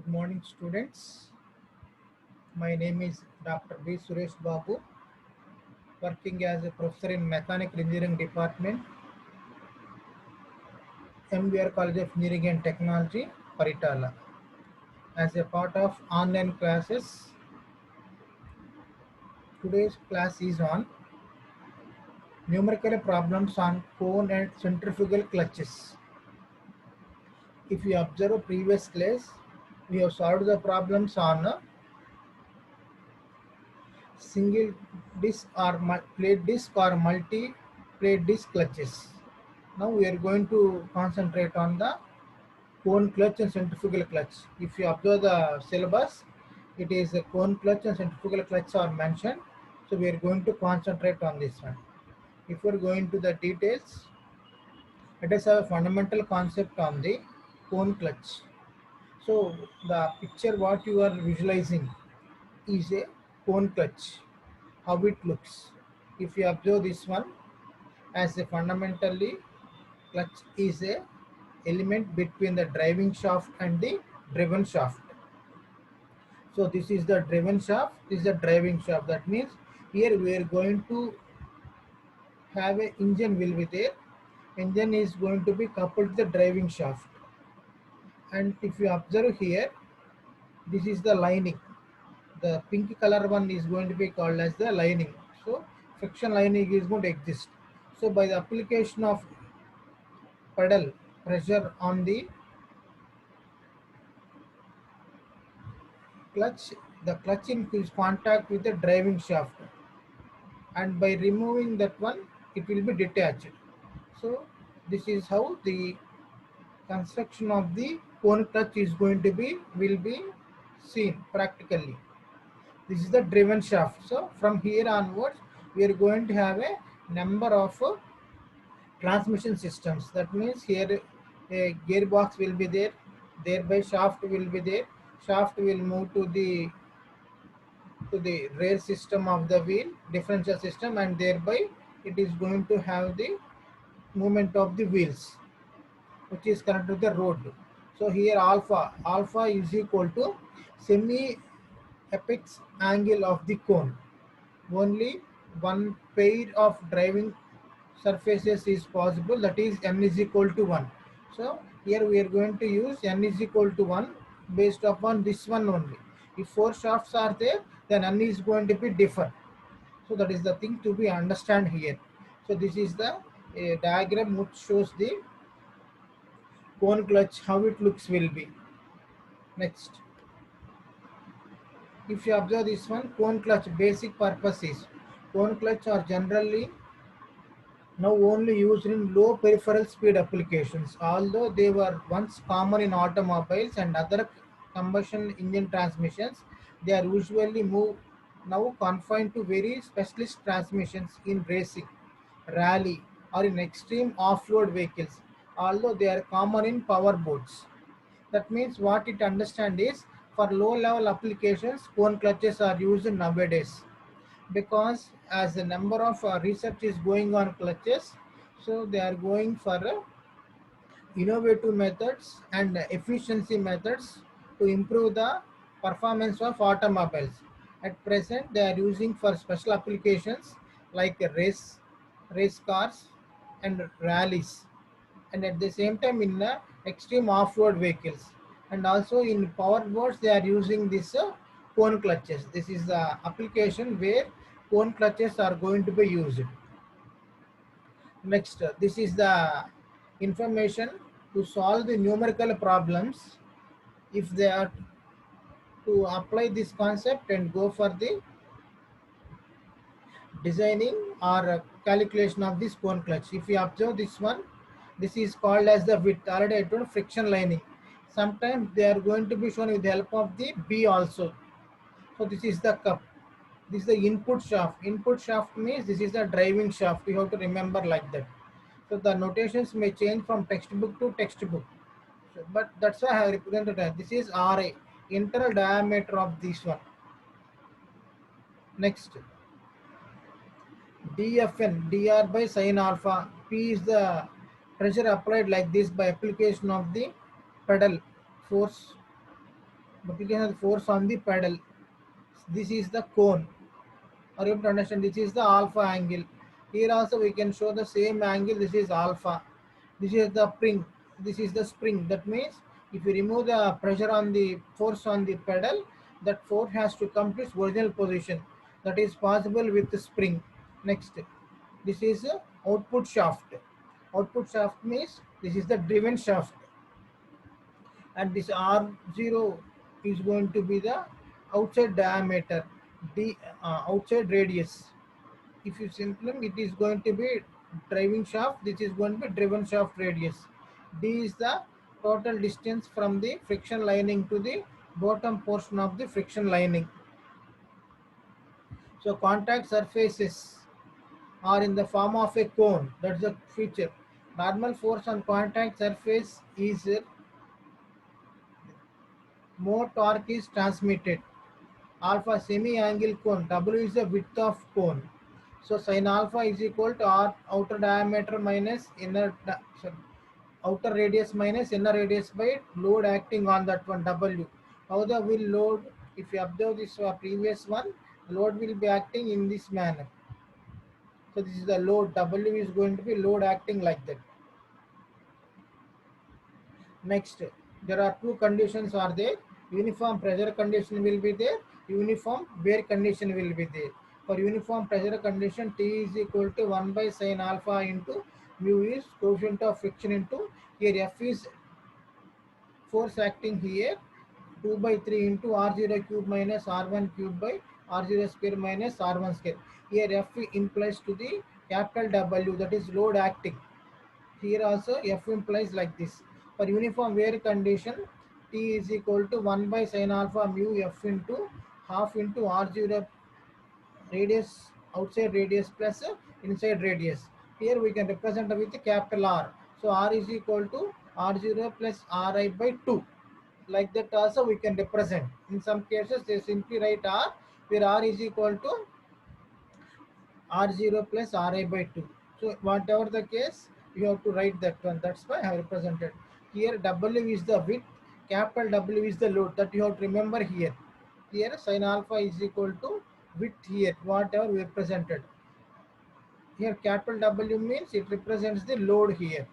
Morning, students. My name is Dr. B. Suresh Babu, working as a professor in Mechanical Engineering Department, MBR College of Engineering and Technology, Paritala. As a part of online classes, today's class is on numerical problems on cone and centrifugal clutches. If you observe a previous class, we have solved the problems on single disc or plate disc or multi plate disc clutches. Now we are going to concentrate on the cone clutch and centrifugal clutch. If you observe the syllabus, it is a cone clutch and centrifugal clutch are mentioned. So we are going to concentrate on this one. If we are going to the details, let us have a fundamental concept on the cone clutch. So the picture what you are visualizing is a cone clutch, how it looks. If you observe this one as a fundamentally clutch is a element between the driving shaft and the driven shaft. So this is the driven shaft, this is the driving shaft. That means here we are going to have a engine will be there. Engine is going to be coupled to the driving shaft. And if you observe here, this is the lining. The pink color one is going to be called as the lining. So friction lining is going to exist. So by the application of pedal pressure on the clutch, the clutch in is contact with the driving shaft, and by removing that one it will be detached. So this is how the construction of the cone clutch is going to be will be seen practically. This is the driven shaft. So from here onwards we are going to have a number of transmission systems. That means here a gearbox will be there, thereby shaft will be there. Shaft will move to the rear system of the wheel differential system, and thereby it is going to have the movement of the wheels which is connected to the road. So here alpha is equal to semi apex angle of the cone. Only one pair of driving surfaces is possible, that is n is equal to 1. So here we are going to use n is equal to 1 based upon this one only. If four shafts are there, then n is going to be different. So that is the thing to be understand here. So this is the diagram which shows the cone clutch, how it looks will be. Next, if you observe this one, cone clutch basic purpose is cone clutch are generally now only used in low peripheral speed applications. Although they were once common in automobiles and other combustion engine transmissions, they are usually now confined to very specialist transmissions in racing, rally, or in extreme off-road vehicles, although they are common in power boats. That means what it understand is for low-level applications, cone clutches are used nowadays, because as the number of research is going on clutches, so they are going for innovative methods and efficiency methods to improve the performance of automobiles. At present they are using for special applications like race cars and rallies, and at the same time in extreme off-road vehicles, and also in power boats they are using this cone clutches. This is the application where cone clutches are going to be used. Next, this is the information to solve the numerical problems. If they are to apply this concept and go for the designing or calculation of this cone clutch. If you observe this one, this is called as the width. Already I told friction lining. Sometimes they are going to be shown with the help of the B also. So this is the cup. This is the input shaft. Input shaft means this is the driving shaft. You have to remember like that. So the notations may change from textbook to textbook. So, but that's why I have represented that. This is RA, internal diameter of this one. Next, DFN, dr by sin alpha. P is the pressure applied like this by application of the pedal force multiplication of the force on the pedal. This is the cone. Are you able to understand? This is the alpha angle. Here also we can show the same angle. This is alpha. This is the spring. This is the spring. That means if you remove the pressure on the force on the pedal, that force has to come to its original position. That is possible with the spring. Next, this is a output shaft. Output shaft means this is the driven shaft, and this R0 is going to be the outside diameter, the outside radius. If you simplify, it is going to be driving shaft. This is going to be driven shaft radius. D is the total distance from the friction lining to the bottom portion of the friction lining. So contact surfaces are in the form of a cone. That's the feature. Normal force on contact surface is more torque is transmitted. Alpha semi-angle cone. W is the width of cone. So sin alpha is equal to R outer diameter minus outer radius minus inner radius by load acting on that one W. How the will load? If you observe this previous one, load will be acting in this manner. So this is the load. W is going to be load acting like that. Next, there are two conditions are there. Uniform pressure condition will be there. Uniform wear condition will be there. For uniform pressure condition, T is equal to 1 by sin alpha into mu is coefficient of friction into, here F is force acting here, 2 by 3 into R0 cube minus R1 cube by R0 square minus R1 square. Here F implies to the capital W, that is load acting. Here also F implies like this. For uniform wear condition, T is equal to 1 by sin alpha mu F into half into R0 radius, outside radius plus inside radius. Here we can represent with the capital R. So R is equal to R0 plus Ri by 2. Like that also we can represent. In some cases they simply write R, where R is equal to R0 plus Ri by 2. So whatever the case, you have to write that one. That's why I have represented. Here W is the width, capital W is the load. That you have to remember here. Here sin alpha is equal to width here, whatever we represented. Here capital W means it represents the load here.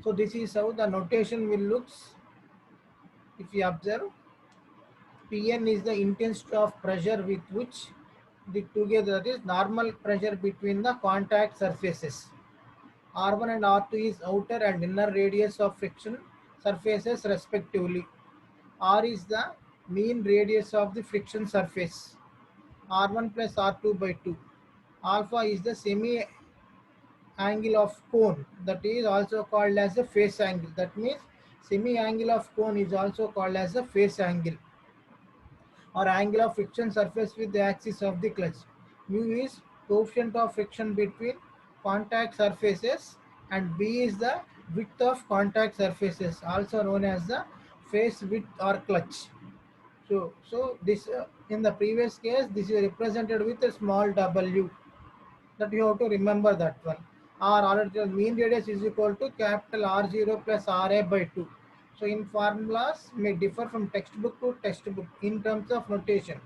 So this is how the notation will looks. If you observe, Pn is the intensity of pressure with which the together, that is normal pressure between the contact surfaces. R1 and R2 is outer and inner radius of friction surfaces respectively. R is the mean radius of the friction surface. R1 plus R2 by 2. Alpha is the semi angle of cone, that is also called as a face angle. That means semi angle of cone is also called as a face angle or angle of friction surface with the axis of the clutch. Mu is coefficient of friction between contact surfaces, and B is the width of contact surfaces, also known as the face width or clutch. So this in the previous case, this is represented with a small w. That you have to remember that one. R already mean radius is equal to capital R0 plus RA by 2. So in formulas may differ from textbook to textbook in terms of notation.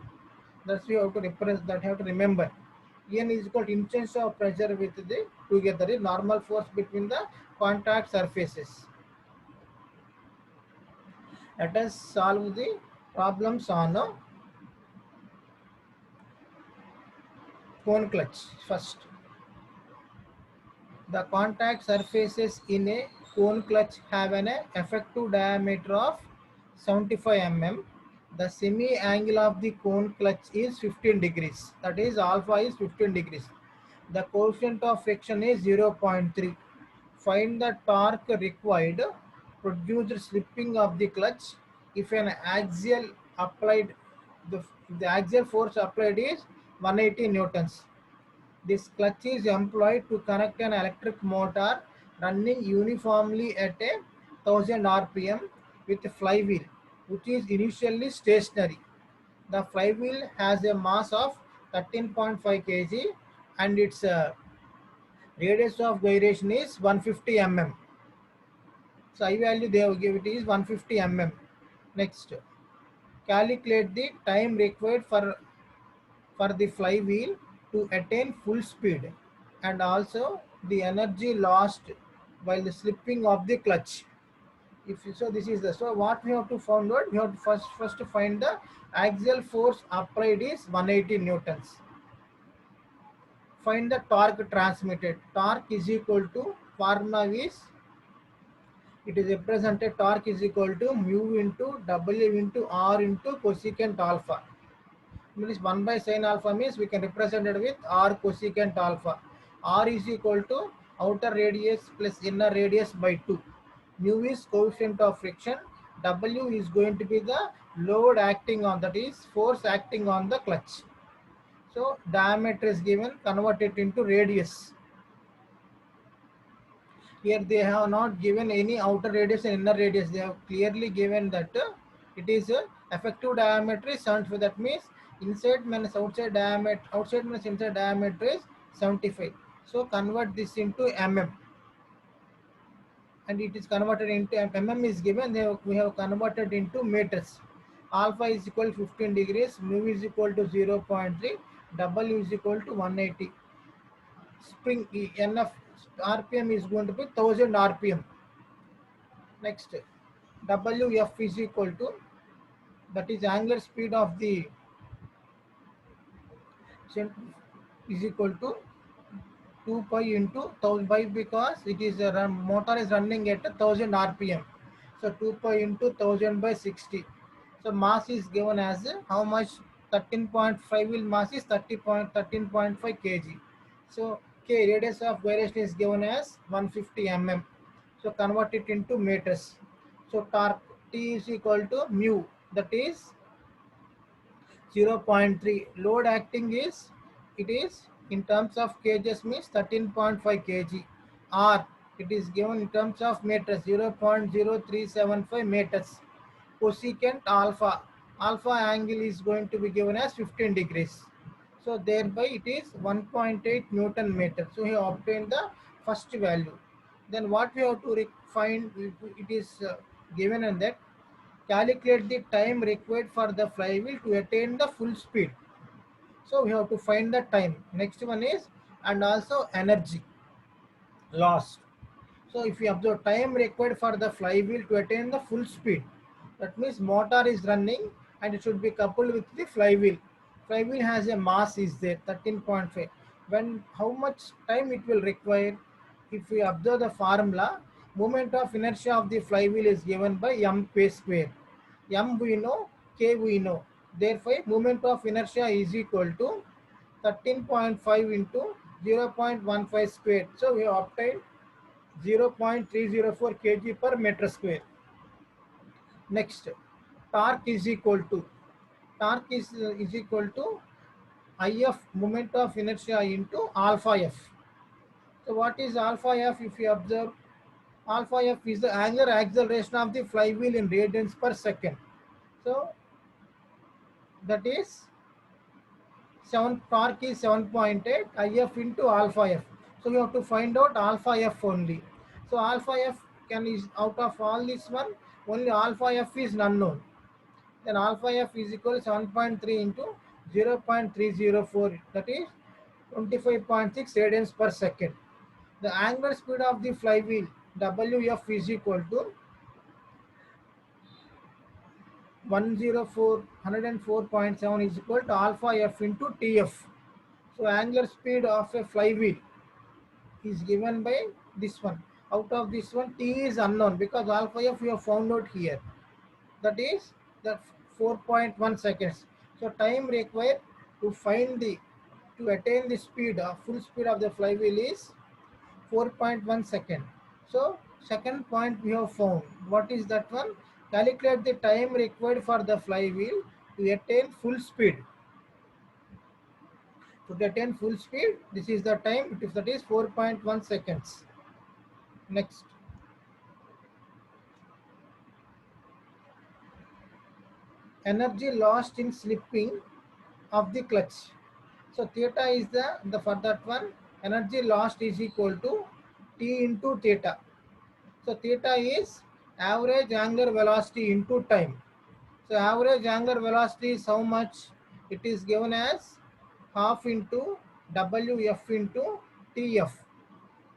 That's you have to represent, that you have to remember. N is equal to intensity of pressure with the together the normal force between the contact surfaces. Let us solve the problems on cone clutch first. The contact surfaces in a cone clutch have an effective diameter of 75 mm. The semi angle of the cone clutch is 15 degrees. That is alpha is 15 degrees. The coefficient of friction is 0.3. Find the torque required produced slipping of the clutch if an axial applied, the axial force applied is 180 newtons. This clutch is employed to connect an electric motor running uniformly at a 1000 rpm with a flywheel, which is initially stationary. The flywheel has a mass of 13.5 kg and its radius of gyration is 150 mm. So I value they have given it is 150 mm. Next, calculate the time required for the flywheel to attain full speed, and also the energy lost while the slipping of the clutch. If so, this is the, so what we have to find out, we have to first find the axial force applied is 180 newtons. Find the torque transmitted. Torque is equal to, formula is, it is represented, torque is equal to mu into W into R into cosecant alpha. Means 1 by sin alpha means we can represent it with R cosecant alpha. R is equal to outer radius plus inner radius by 2. Mu is coefficient of friction. W is going to be the load acting on, that is force acting on the clutch. So diameter is given, convert it into radius. Here they have not given any outer radius and inner radius. They have clearly given that it is effective diameter is 75. That means inside minus outside diameter, outside minus inside diameter is 75. So convert this into mm, and it is converted into mm is given. We have converted into meters. Alpha is equal to 15 degrees, mu is equal to 0.3, W is equal to 180. Spring NF RPM is going to be 1000 RPM. Next, WF is equal to, that is angular speed of the is equal to 2 pi into 1000 by, because it is a motor is running at 1000 RPM. So 2 pi into 1000 by 60. So mass is given as how much? 13.5 wheel mass is 13.5 kg. So K, radius of gyration, is given as 150 mm. So convert it into meters. So torque T is equal to mu, that is 0.3. Load acting is, it is in terms of kgs means 13.5 kg. R, it is given in terms of meters, 0.0375 meters. Cosecant alpha, alpha angle is going to be given as 15 degrees. So thereby it is 1.8 Newton meter. So we have obtained the first value. Then what we have to find, it is given in that, calculate the time required for the flywheel to attain the full speed. So we have to find the time. Next one is, and also energy lost. So if you observe time required for the flywheel to attain the full speed, that means motor is running and it should be coupled with the flywheel. Flywheel has a mass is there, 13.5. When, how much time it will require? If we observe the formula, moment of inertia of the flywheel is given by mk square. M we know, K we know. Therefore, moment of inertia is equal to 13.5 into 0.15 square. So we have obtained 0.304 kg per meter square. Next, torque is equal to, torque is equal to IF, moment of inertia, into alpha F. So what is alpha F? If you observe, alpha F is the angular acceleration of the flywheel in radians per second. So that is 7, torque is 7.8 IF into alpha F. So we have to find out alpha F only. So alpha F can is, out of all this one, only alpha F is unknown. Then alpha F is equal to 7.3 into 0.304, that is 25.6 radians per second. The angular speed of the flywheel WF is equal to 104.7 is equal to alpha F into TF. So angular speed of a flywheel is given by this one. Out of this one, T is unknown because alpha F we have found out here. That is the 4.1 seconds. So time required to find the, to attain the speed of full speed of the flywheel is 4.1 second. So second point we have found. What is that one? Calculate the time required for the flywheel to attain full speed. To attain full speed, this is the time, that is 4.1 seconds. Next, energy lost in slipping of the clutch. So theta is the for that one, energy lost is equal to T into theta. So theta is average angular velocity into time. So average angular velocity is how much? It is given as half into Wf into Tf.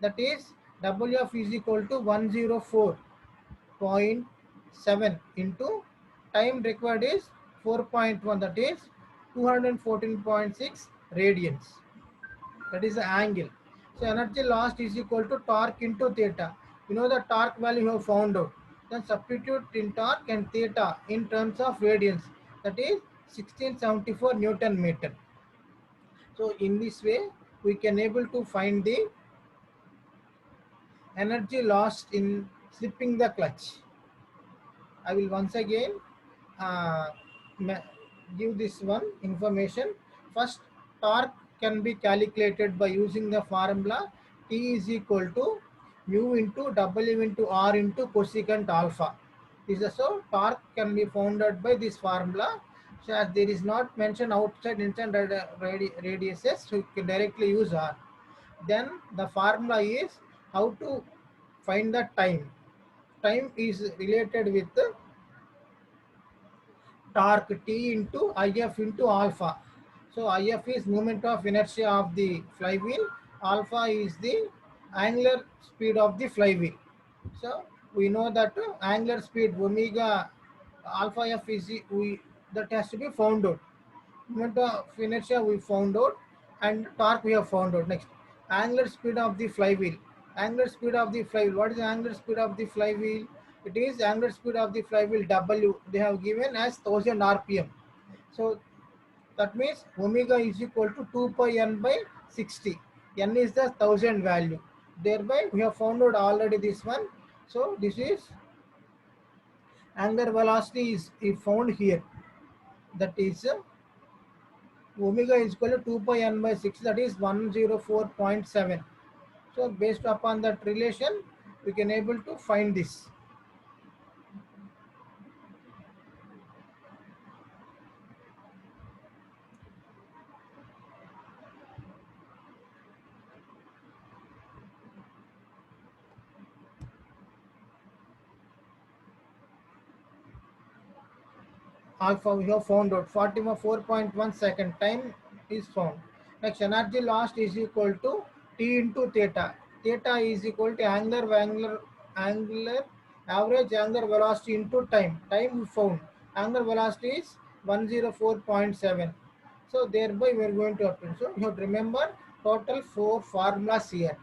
That is Wf is equal to 104.7 into time required is 4.1, that is 214.6 radians. That is the angle. So energy lost is equal to torque into theta. You know the torque value you have found out. Then substitute in torque and theta in terms of radians. That is 1674 Newton meter. So in this way, we can able to find the energy lost in slipping the clutch. I will once again uh, give this one information. First, torque can be calculated by using the formula T is equal to mu into W into R into cosecant alpha. This is so torque can be founded by this formula. So as there is not mentioned outside inside radiuses, so you can directly use R. Then the formula is how to find the time. Time is related with torque T into If into alpha. So If is moment of inertia of the flywheel, alpha is the angular speed of the flywheel. So we know that angular speed omega alpha f is we that has to be found out. Moment of inertia we found out, and torque we have found out. Next, angular speed of the flywheel. Angular speed of the flywheel. What is the angular speed of the flywheel? It is angular speed of the flywheel W. They have given as 1000 RPM. So that means omega is equal to 2 pi n by 60. N is the 1000 value. Thereby we have found out already this one. So this is angular velocity is found here. That is omega is equal to 2 pi n by 6, that is 104.7. So based upon that relation, we can able to find this. Alpha we have found out 44.1 second time is found. Next, energy lost is equal to T into theta. Theta is equal to angular average angular velocity into time. Time we found. Angular velocity is 104.7. So thereby we are going to obtain. So you have to remember total 4 formulas here.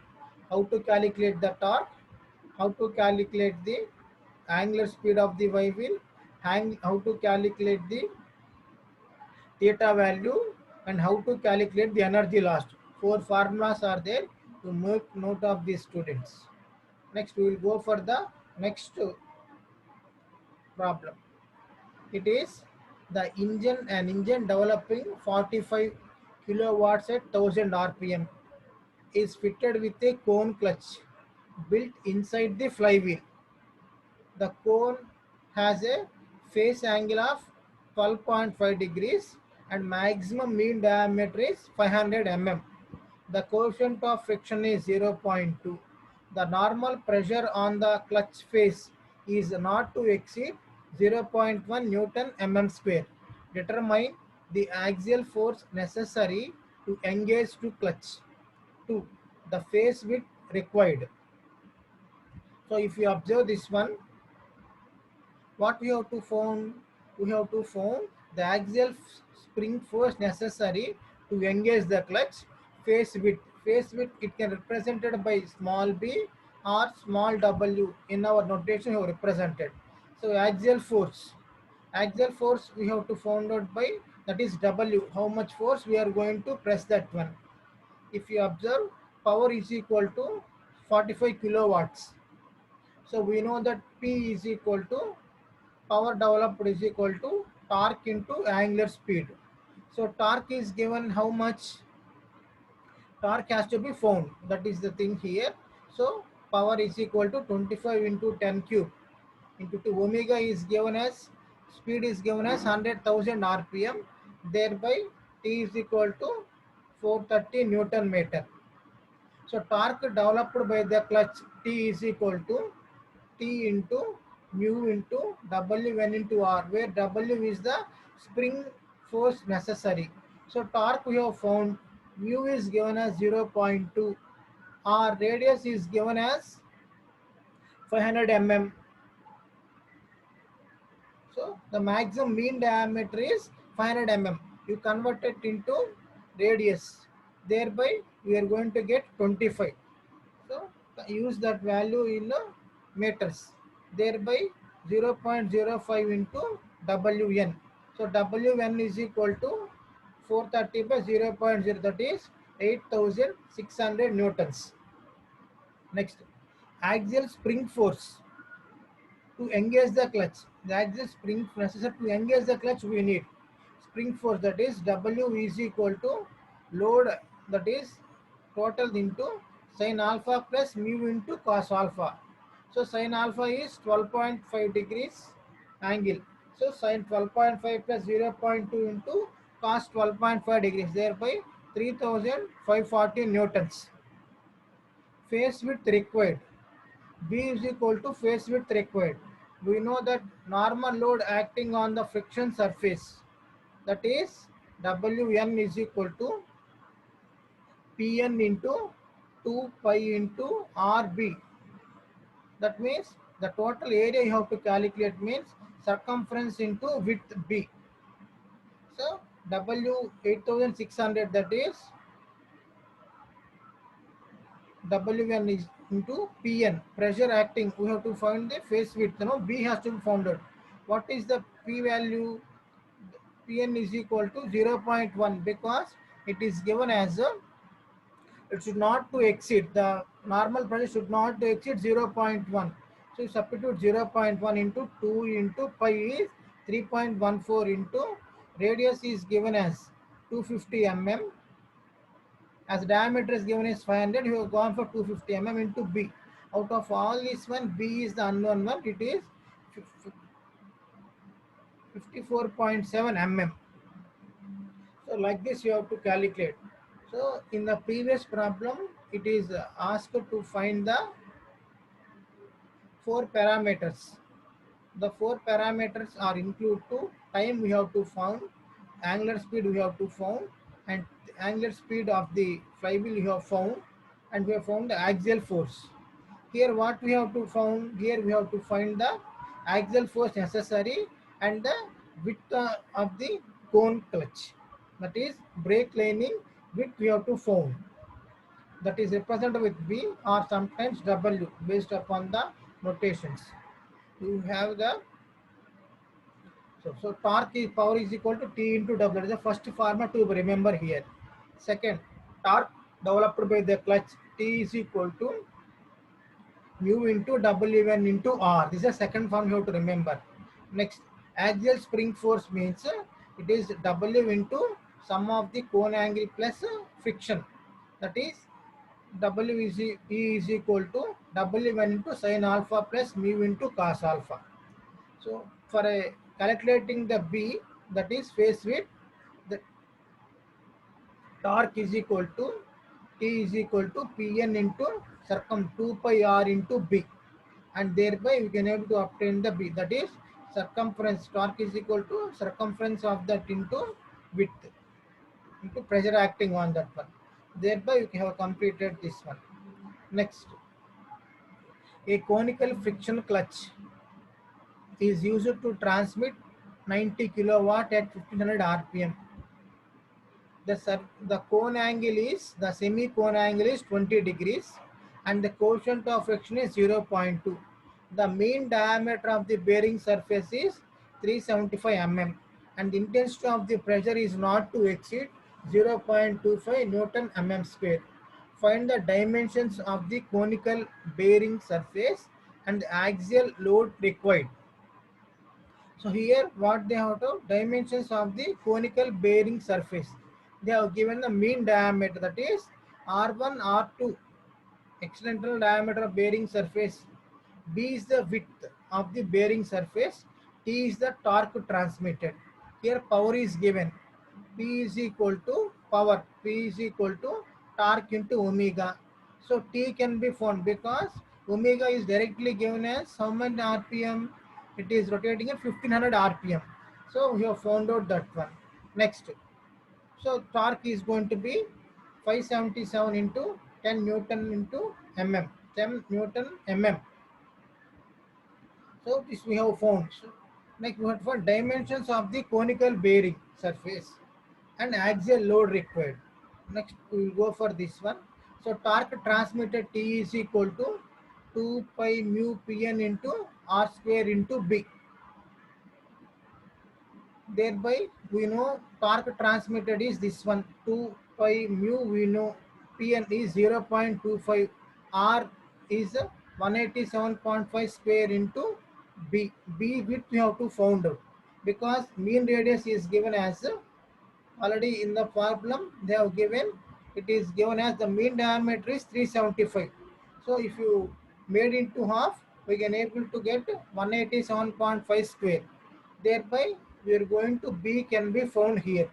How to calculate the torque, how to calculate the angular speed of the flywheel, how to calculate the theta value, and how to calculate the energy lost. 4 formulas are there to make note of these students. Next, we will go for the next problem. It is an engine developing 45 kilowatts at 1000 RPM is fitted with a cone clutch built inside the flywheel. The cone has a face angle of 12.5 degrees and maximum mean diameter is 500 mm. The coefficient of friction is 0.2. The normal pressure on the clutch face is not to exceed 0.1 Newton mm square. Determine the axial force necessary to engage to clutch. 2. The face width required. So if you observe this one, what we have to find? We have to find the axial spring force necessary to engage the clutch. Face width. Face width, it can represented by small b or small w. In our notation we have represented. So axial force. Axial force we have to find out by, that is W. How much force we are going to press that one. If you observe, power is equal to 45 kilowatts. So we know that P is equal to power developed is equal to torque into angular speed. So torque is given how much? Torque has to be found. That is the thing here. So power is equal to 25 into 10 cube into 2. Omega is given as, speed is given as 100,000 RPM. Thereby T is equal to 430 Newton meter. So torque developed by the clutch T is equal to T into mu into Wn into R, where W is the spring force necessary. So torque we have found, mu is given as 0.2, R radius is given as 500 mm. So the maximum mean diameter is 500 mm. You convert it into radius. Thereby we are going to get 25. So use that value in meters. Thereby 0.05 into Wn. So Wn is equal to 430 by 0.0, that is 8600 newtons. Next, axial spring force to engage the clutch. The axial spring necessary to engage the clutch we need spring force, that is W is equal to load, that is total into sin alpha plus mu into cos alpha. So sin alpha is 12.5 degrees angle. So sin 12.5 plus 0.2 into cos 12.5 degrees, thereby 3540 newtons. Phase width required. B is equal to phase width required. We know that normal load acting on the friction surface, that is Wn is equal to Pn into 2 pi into Rb. That means the total area you have to calculate means circumference into width B. So W 8600, that is Wn is into Pn, pressure acting. We have to find the phase width. B has to be founded. What is the P value? Pn is equal to 0.1, because it is given as it should not to exceed, the normal pressure should not to exceed 0.1. So you substitute 0.1 into 2 into pi is 3.14 into radius is given as 250 mm. As diameter is given as 500, you have gone for 250 mm into B. Out of all this one, B is the unknown one. It is 54.7 mm. So like this you have to calculate. So in the previous problem, it is asked to find the 4 parameters. The 4 parameters are include to time we have to found, angular speed we have to found, and angular speed of the flywheel we have found, and we have found the axial force. Here what we have to found, here we have to find the axial force necessary and the width of the cone clutch, that is brake lining width we have to found, that is represented with B or sometimes W based upon the notations. You have the so torque is power is equal to T into W. That is the first formula to remember here. Second, torque developed by the clutch, T is equal to mu into W1 into R. This is the second form you have to remember. Next, axial spring force means it is W into sum of the cone angle plus friction. That is W is E is equal to W1 into sin alpha plus mu into cos alpha. So for calculating the B, that is phase width, the torque is equal to T is equal to Pn into circum 2 pi R into B, and thereby we can able to obtain the B, that is circumference. Torque is equal to circumference of that into width into pressure acting on that one. Thereby we have completed this one. Next, a conical friction clutch is used to transmit 90 kilowatt at 1500 rpm. The cone angle is, the semi cone angle is 20 degrees and the coefficient of friction is 0.2. The mean diameter of the bearing surface is 375 mm and the intensity of the pressure is not to exceed 0.25 Newton mm square. Find the dimensions of the conical bearing surface and the axial load required. So here what they have to dimensions of the conical bearing surface. They have given the mean diameter, that is R1, R2, external diameter of bearing surface. B is the width of the bearing surface. T is the torque transmitted. Here power is given. P is equal to power. P is equal to torque into omega. So T can be found because Omega is directly given as how many RPM? It is rotating at 1500 RPM. So we have found out that one. Next, so torque is going to be 577 into 10 Newton into mm. 10 Newton mm. So this we have found. So next, what for dimensions of the conical bearing surface and axial load required. Next, we will go for this one. So torque transmitted T is equal to 2 pi mu Pn into R square into B. Thereby we know torque transmitted is this one, 2 pi mu. We know Pn is 0.25, R is 187.5 square into B. B width we have to found out because mean radius is given as already in the problem they have given, it is given as the mean diameter is 375. So if you made into half, we can able to get 187.5 square. Thereby we are going to B can be found here.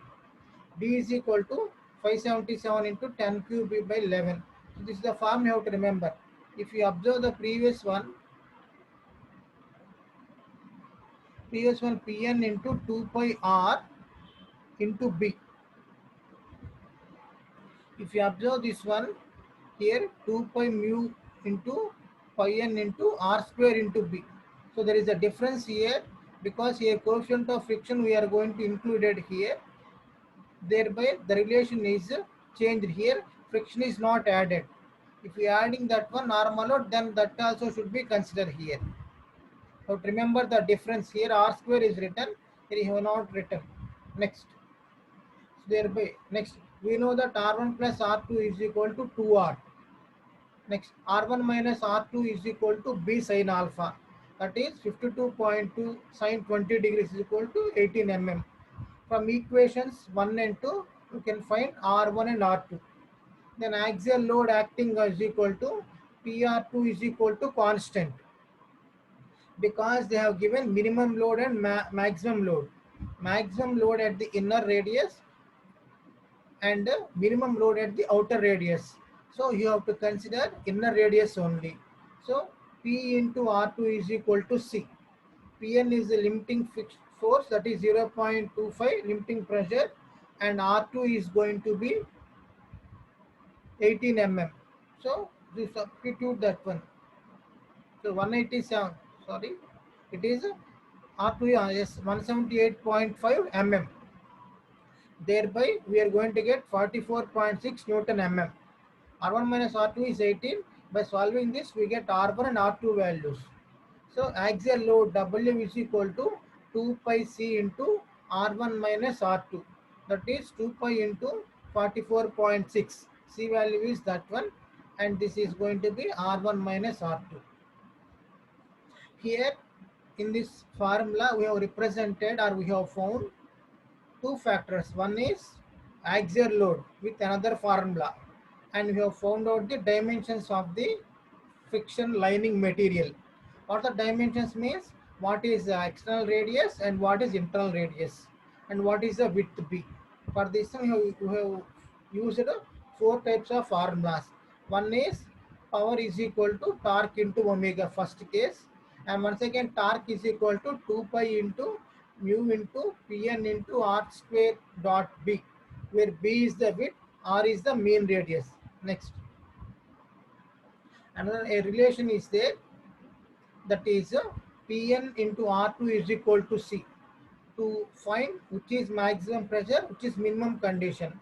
B is equal to 577 into 10 cube B by 11. So this is the form you have to remember. If you observe the previous one Pn into 2 pi R into B. If you observe this one here, 2 pi mu into pi n into R square into B. So there is a difference here because here coefficient of friction we are going to include it here. Thereby the relation is changed here. Friction is not added. If we are adding that one normal load, then that also should be considered here. So remember the difference here. R square is written, here you have not written. Next. Thereby next we know that R1 plus R2 is equal to 2R. Next, R1 minus R2 is equal to B sin alpha. That is 52.2 sin 20 degrees is equal to 18 mm. From equations 1 and 2, you can find R1 and R2. Then axial load acting is equal to PR2 is equal to constant. Because they have given minimum load and maximum load. Maximum load at the inner radius and minimum load at the outer radius. So you have to consider inner radius only. So P into R2 is equal to C. Pn is the limiting fixed force, that is 0.25 limiting pressure, and R2 is going to be 18 mm. So you substitute that one. So 187, sorry, it is R2 is 178.5 mm. Thereby, we are going to get 44.6 Newton mm. R1 minus R2 is 18. By solving this, we get R1 and R2 values. So, axial load W is equal to 2 pi C into R1 minus R2. That is 2 pi into 44.6. C value is that one. And this is going to be R1 minus R2. Here, in this formula, we have represented or we have found two factors. One is axial load with another formula, and we have found out the dimensions of the friction lining material. What the dimensions means, what is the external radius and what is internal radius, and what is the width B. For this we have used four types of formulas. One is power is equal to torque into omega, first case, and once again torque is equal to 2 pi into mu into Pn into R square dot B, where B is the width, R is the mean radius. Next, another a relation is there, that is Pn into R2 is equal to C, to find which is maximum pressure, which is minimum condition.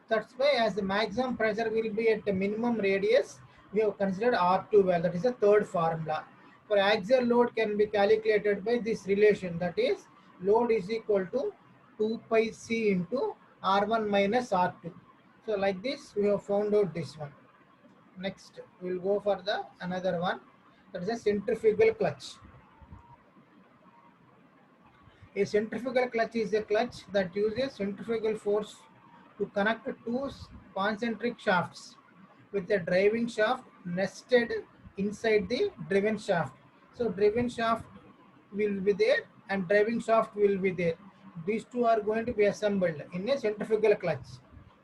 That's why as the maximum pressure will be at the minimum radius, we have considered R2 value, that is the third formula. For axial load can be calculated by this relation, that is load is equal to 2 pi C into R1 minus R2. So like this we have found out this one. Next we will go for the another one, that is a centrifugal clutch. A centrifugal clutch is a clutch that uses centrifugal force to connect two concentric shafts with a driving shaft nested inside the driven shaft. So driven shaft will be there and driving shaft will be there. These two are going to be assembled in a centrifugal clutch.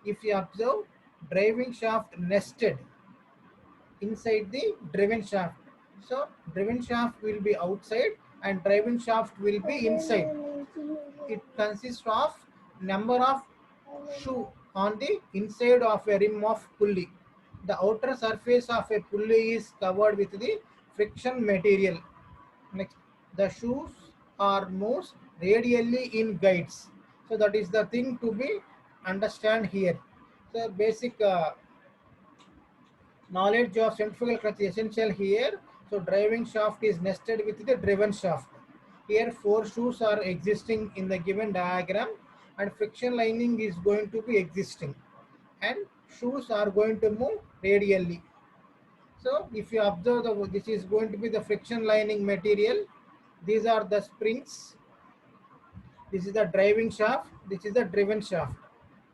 If you observe, driving shaft nested inside the driven shaft, So driven shaft will be outside and driven shaft will be inside. It consists of number of shoe on the inside of a rim of pulley. The outer surface of a pulley is covered with the friction material. Next, the shoes are moved radially in guides. So that is the thing to be understand here. So basic knowledge of centrifugal clutch is essential here. So driving shaft is nested with the driven shaft. Here four shoes are existing in the given diagram and friction lining is going to be existing and shoes are going to move radially. So if you observe this is going to be the friction lining material. These are the springs. This is the driving shaft. This is the driven shaft.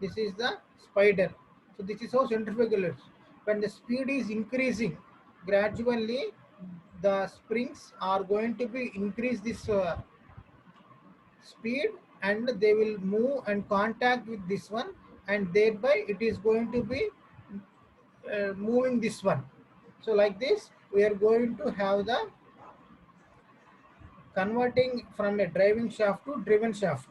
This is the spider. So this is how centrifugal is. When the speed is increasing, gradually the springs are going to be increase this speed and they will move and contact with this one and thereby it is going to be moving this one. So like this, we are going to have the converting from a driving shaft to driven shaft.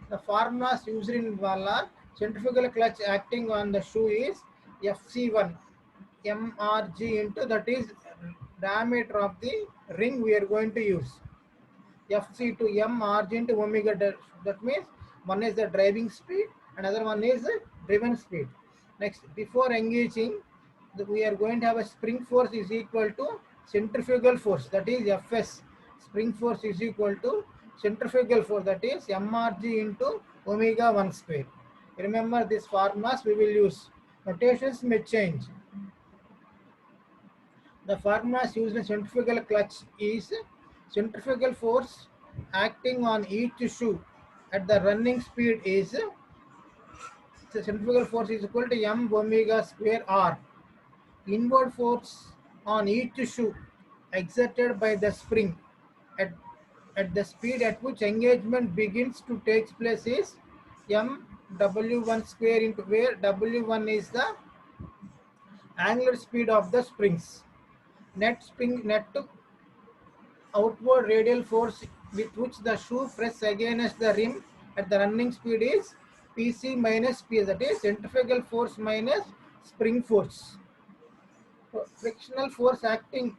The formulas used in Vallar centrifugal clutch acting on the shoe is FC1 mrg into that is diameter of the ring we are going to use. FC to mrg into omega that means one is the driving speed, another one is the driven speed. Next, before engaging, we are going to have a spring force is equal to centrifugal force that is Fs. Spring force is equal to centrifugal force that is mrg into omega 1 square. Remember these formulas we will use. Notations may change. The formulas used in centrifugal clutch is centrifugal force acting on each shoe at the running speed is the centrifugal force is equal to m omega square r. Inward force on each shoe exerted by the spring at, at the speed at which engagement begins to take place is m w1 square into where w1 is the angular speed of the springs. Net outward radial force with which the shoe press against the rim at the running speed is Pc minus Ps, that is centrifugal force minus spring force. Frictional force acting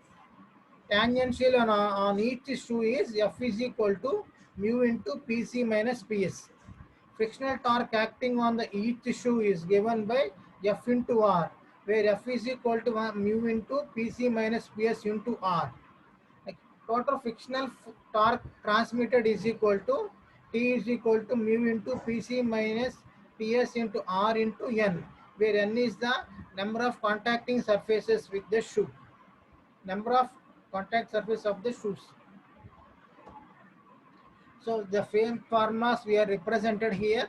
tangential on each shoe is F is equal to mu into Pc minus Ps. Frictional torque acting on the each shoe is given by F into R, where F is equal to mu into Pc minus Ps into R. Like total frictional torque transmitted is equal to T is equal to mu into Pc minus Ps into R into N, where N is the number of contacting surfaces with the shoe. Number of contact surface of the shoes. So the same formulas we are represented here.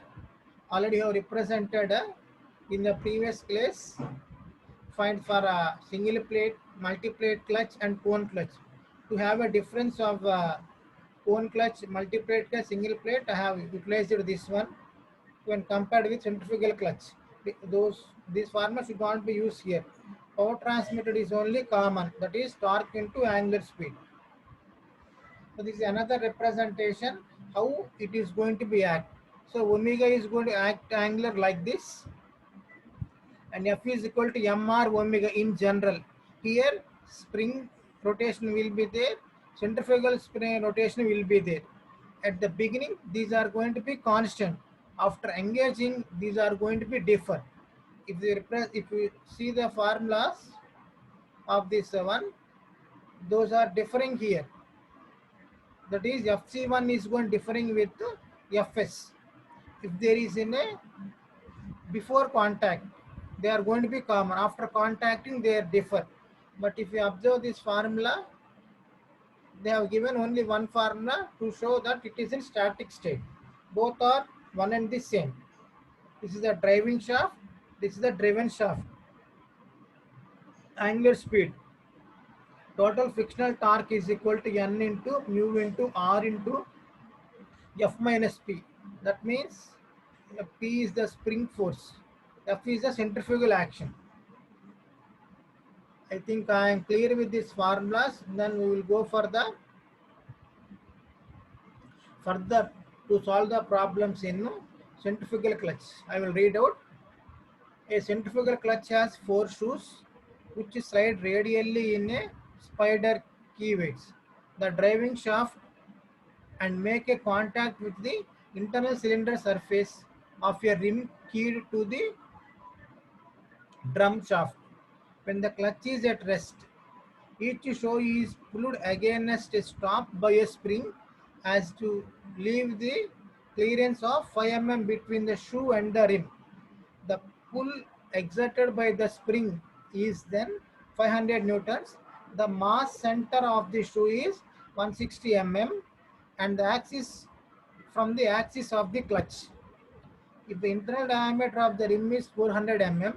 Already have represented in the previous class. Find for a single plate, multi-plate clutch and cone clutch. To have a difference of cone clutch, multi-plate clutch, single plate, I have utilized this one when compared with centrifugal clutch. These formulas should not be used here. Power transmitted is only common, that is torque into angular speed. So this is another representation how it is going to be act. So omega is going to act angular like this and F is equal to mr omega in general. Here spring rotation will be there, centrifugal spring rotation will be there. At the beginning these are going to be constant. After engaging these are going to be differ. If you see the formulas of this one, those are differing here. That is FC1 is going differing with Fs. If there is in a before contact, they are going to be common. After contacting, they differ. But if you observe this formula, they have given only one formula to show that it is in static state. Both are one and the same. This is the driving shaft. This is the driven shaft. Angular speed. Total frictional torque is equal to N into mu into R into F minus P. That means P is the spring force. F is the centrifugal action. I think I am clear with these formulas. Then we will go for the further to solve the problems in centrifugal clutch. I will read out. A centrifugal clutch has four shoes which slide radially in a spider key weights. The driving shaft and make a contact with the internal cylinder surface of a rim keyed to the drum shaft. When the clutch is at rest, each shoe is pulled against a stop by a spring as to leave the clearance of 5 mm between the shoe and the rim. The pull exerted by the spring is then 500 newtons. The mass center of the shoe is 160 mm and the axis from the axis of the clutch. If the internal diameter of the rim is 400 mm,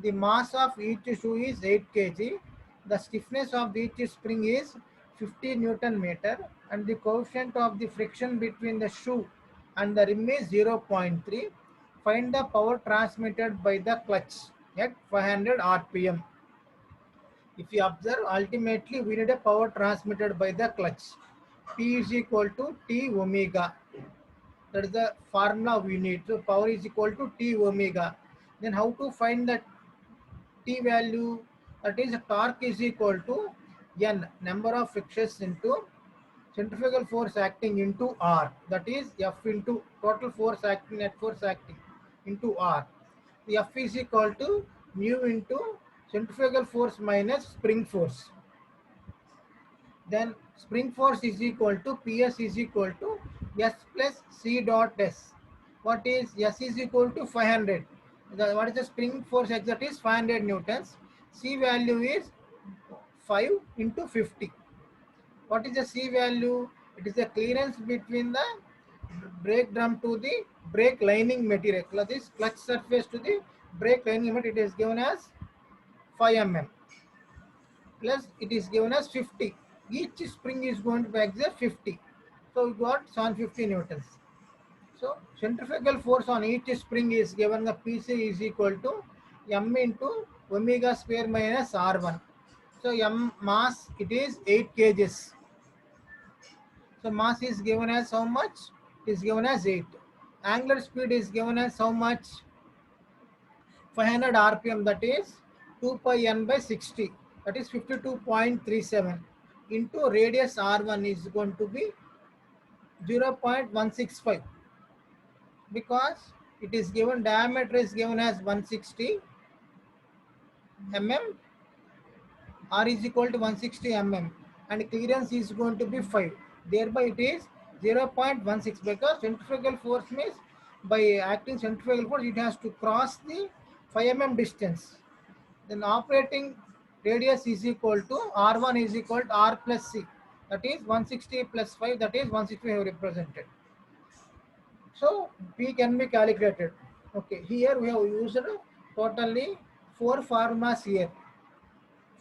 the mass of each shoe is 8 kg, the stiffness of each spring is 50 Newton meter, and the coefficient of the friction between the shoe and the rim is 0.3. Find the power transmitted by the clutch at 500 rpm. If you observe, ultimately we need a power transmitted by the clutch. P is equal to T omega. That is the formula we need. So power is equal to T omega. Then how to find that T value? That is torque is equal to N, number of frictions into centrifugal force acting into R. That is F into total force acting, net force acting into R. The F is equal to mu into centrifugal force minus spring force. Then spring force is equal to PS is equal to S plus C dot S. What is S is equal to 500. What is the spring force exert is 500 newtons. C value is 5 into 50. What is the C value? It is the clearance between the brake drum to the brake lining material. This clutch surface to the brake lining material, it is given as 5 mm. Plus it is given as 50. Each spring is going to exert 50. So we got 750 newtons. So centrifugal force on each spring is given, the PC is equal to M into omega square minus R1. So M mass, it is 8 kgs. So mass is given as how much? It is given as 8. Angular speed is given as how much? 500 rpm, that is 2 pi n by 60, that is 52.37 into radius r1 is going to be 0.165, because it is given diameter is given as 160 mm, r is equal to 160 mm, and clearance is going to be 5, thereby it is 0.16, because centrifugal force means by acting centrifugal force it has to cross the 5 mm distance. Then operating radius is equal to R1 is equal to R plus C, that is 160 plus 5, that is 160 we have represented. So P can be calculated. Okay, here we have used totally 4 formulas here.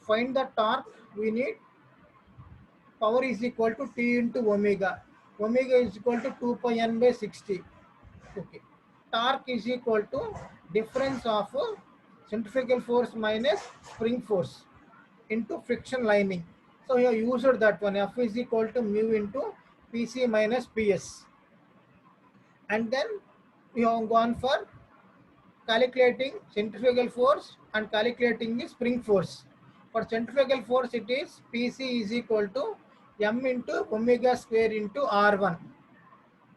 Find the torque, we need power is equal to T into omega. Omega is equal to 2 pi n by 60. Okay. Torque is equal to difference of centrifugal force minus spring force into friction lining. So you have used that one. F is equal to mu into PC minus PS. And then we have gone for calculating centrifugal force and calculating the spring force. For centrifugal force, it is PC is equal to M into omega square into R1.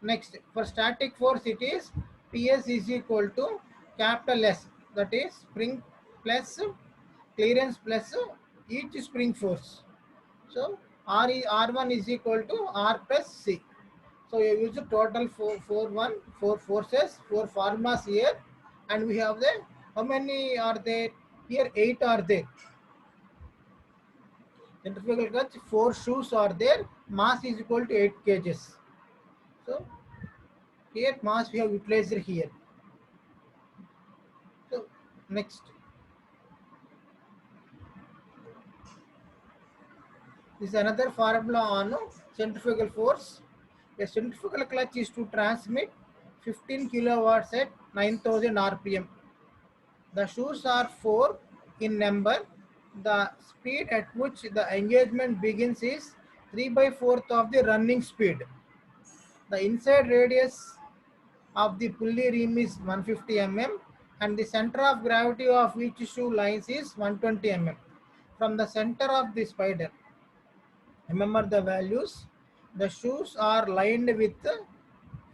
Next, for static force, it is PS is equal to capital S, that is spring plus clearance plus each spring force. So R1 is equal to R plus C. So you use the total four forces, 4 formulas here, and we have the, how many are there? Here 8 are there. Centrifugal clutch, 4 shoes are there. Mass is equal to 8 kgs. So here mass we have utilized here. So next, this is another formula on centrifugal force. A centrifugal clutch is to transmit 15 kilowatts at 9000 rpm. The shoes are 4 in number The speed at which the engagement begins is 3 by 4th of the running speed. The inside radius of the pulley rim is 150 mm and the center of gravity of each shoe lines is 120 mm. From the center of the spider, remember the values. The shoes are lined with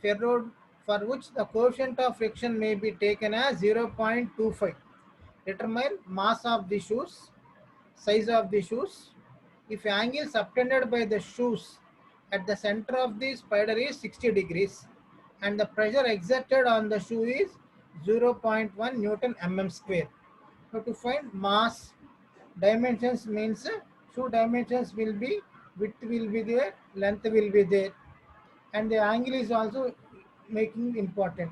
ferrule for which the coefficient of friction may be taken as 0.25. Determine mass of the shoes, size of the shoes. If angle subtended by the shoes at the center of the spider is 60 degrees and the pressure exerted on the shoe is 0.1 Newton mm square. So to find mass, dimensions means shoe dimensions will be, width will be there, length will be there, and the angle is also making important.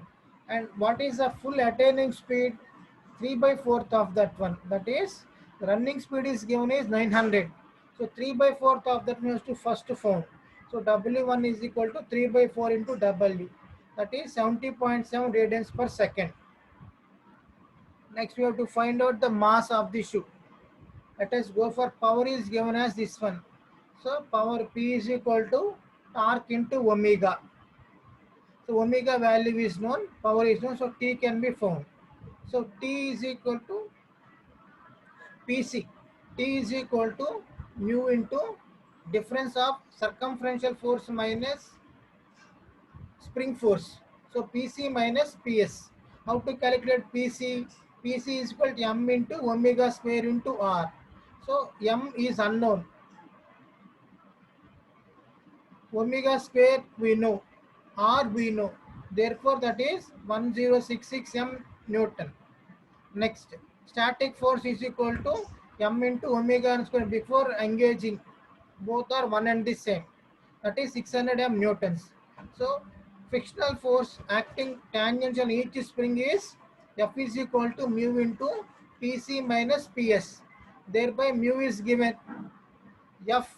And what is the full attaining speed? 3 by 4th of that one. That is, the running speed is given is 900. So 3 by 4th of that means to first found. So W1 is equal to 3 by 4 into W. That is 70.7 radians per second. Next we have to find out the mass of the shoe. Let us go for power is given as this one. So power P is equal to torque into omega. So omega value is known, power is known, so T can be found. So T is equal to PC. T is equal to mu into difference of circumferential force minus spring force. So PC minus PS. How to calculate PC? PC is equal to M into omega square into R. So M is unknown. Omega square we know. R we know. Therefore that is 1066 M Newton. Next, static force is equal to m into omega n square before engaging. Both are one and the same. That is 600 m newtons. So, frictional force acting tangential each spring is F is equal to mu into PC minus PS. Thereby, mu is given F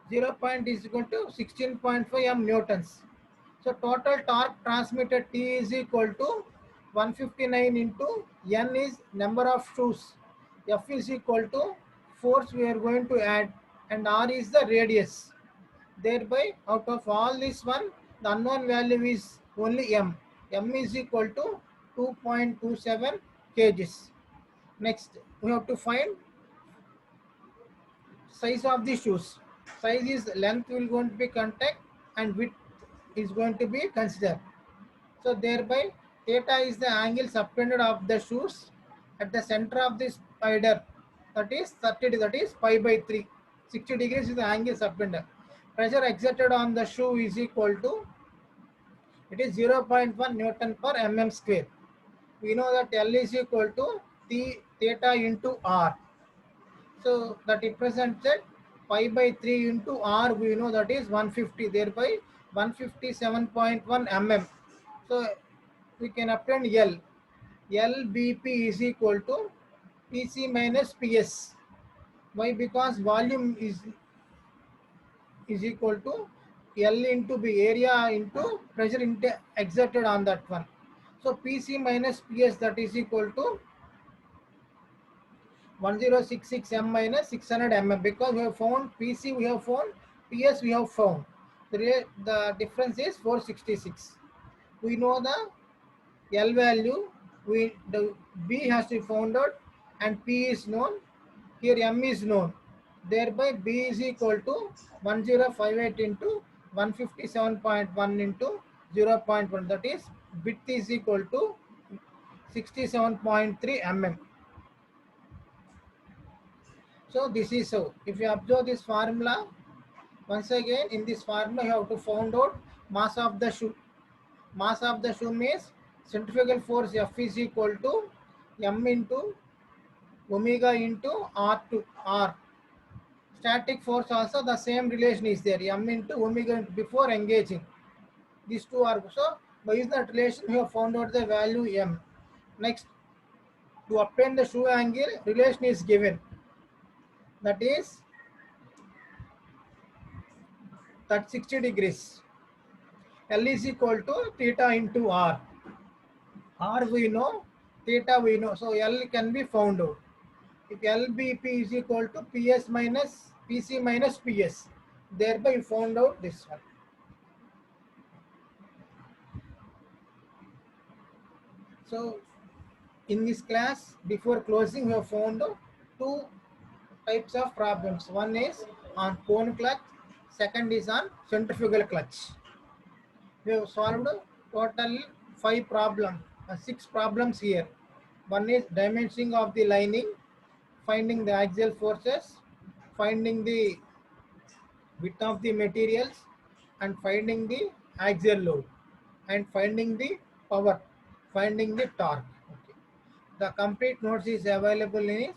0 point is equal to 16.5 m newtons. So total torque transmitted T is equal to 159 into N is number of shoes. F is equal to force we are going to add and R is the radius. Thereby out of all this one, the unknown value is only M. M is equal to 2.27 kgs. Next, we have to find size of the shoes. Size is length will going to be contact and width is going to be considered. So thereby theta is the angle subtended of the shoes at the center of the spider. That is 30, that is pi by 3. 60 degrees is the angle subtended. Pressure exerted on the shoe is equal to, it is 0.1 Newton per mm square. We know that L is equal to theta into R. So that represented pi by 3 into R, we know that is 150, thereby 157.1 mm. So we can obtain L. LBP is equal to PC minus PS. Why? Because volume is equal to L into B, area into pressure exerted on that one. So PC minus PS, that is equal to 1066 m minus 600 mm, because we have found PC, we have found PS, we have found. The difference is 466. We know the L value, the B has to be found out and P is known. Here M is known. Thereby B is equal to 1058 into 157.1 into 0.1. That is width is equal to 67.3 mm. So this is so. If you observe this formula, once again in this formula you have to find out mass of the shoe. Mass of the shoe means centrifugal force F is equal to M into omega into R to R. Static force also the same relation is there, M into omega before engaging. These two are so by using that relation we have found out the value M. Next, to obtain the shoe angle, relation is given. That is that 60 degrees. L is equal to theta into R. R we know, theta we know. So L can be found out. if LBP is equal to PS minus PC minus PS. Thereby you found out this one. So in this class, before closing, we have found two types of problems. One is on cone clutch, second is on centrifugal clutch. We have solved total 6 problems here. One is dimensioning of the lining, finding the axial forces, finding the width of the materials, and finding the axial load, and finding the power, finding the torque. Okay. The complete notes is available in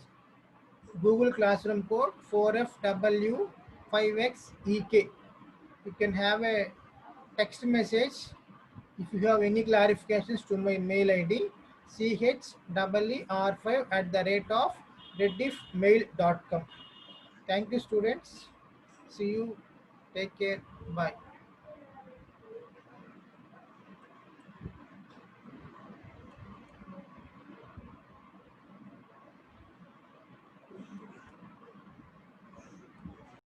Google Classroom code 4FW5XEK. You can have a text message if you have any clarifications to my mail ID cheer5@rediffmail.com. Thank you, students. See you. Take care. Bye.